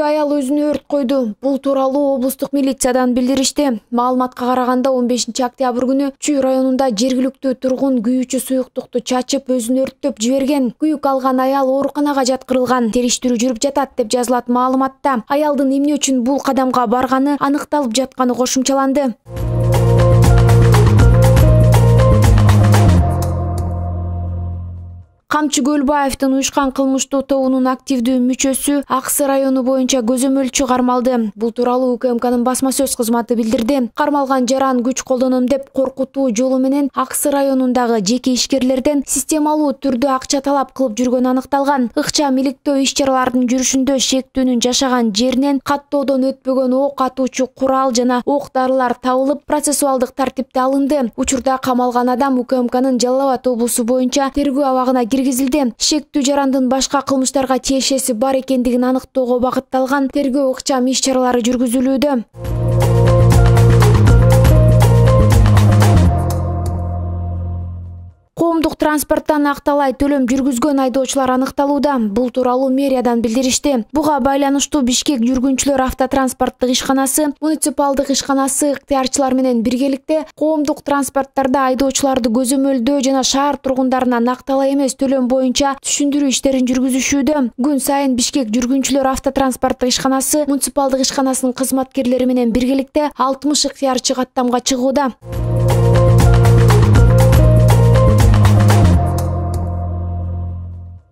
Түркүдө аял өзүнө өрт койду. Бул тууралуу облустук милициядан билдиришти. Маалыматка караганда 15 октябрь күнү Чүй районунда жергиликтүү тургун күйүүчү суюктукту чачып өзүн өрттөп жиберген. Күйүк алган аял ооруканага жаткырылган. Териштирүү жүрүп жатат деп жазылат маалыматта. Аялдын эмне үчүн бул кадамга барганы аныкталып жатканы кошумчаланды. Камчы Көлбаевдин уюшкан кылмыштуу тобунун активдүү мүчөсү Аксы району боюнча көзөмөлчү кармалды. Бул тууралуу УКМКнын басма сөз кызматы билдирди. Кармалган жаран күч колдоном деп коркутуу жолу менен Аксы районундагы жеке ишкерлерден системалуу түрдө акча талап кылып жүргөнү аныкталган. Ыкчам иликтөө иш-чаралардын жүрүшүндө шектүүнүн жашаган жеринен каттоодон өтпөгөн ок атуучу курал жана ок-дарылар табылып, процессуалдык тартипте алынды. Учурда камалган адам УКМКнын Жалал Абад облусу боюнча тергөө абагына киргизилди. Шектүү жарандын башка кылмыштарга тиешеси бар экендигин аныктоого багытталган тергөө ыкчам иш-чаралары жүргүзүлүүдө. Коомдук транспорттан акталай төлөм жүргүзгөн айдоочулар аныкталууда. Бул тууралуу мэриядан билдиришти. Буга байланыштуу Бишкек жүргүнчүлөр автотранспорттук ишканасы, муниципалдык ишканасы ыктыярчылар менен биргеликте коомдук транспорттарда айдоочуларды көзөмөлдөө жана шаар тургундарына акталай эмес төлөм боюнча түшүндүрүү иштерин жүргүзүшүүдө. Күн сайын Бишкек жүргүнчүлөр автотранспорттук ишканасы, муниципалдык ишканасынын кызматкерлери менен биргеликте 60 ыктыярчы каттамга чыгууда.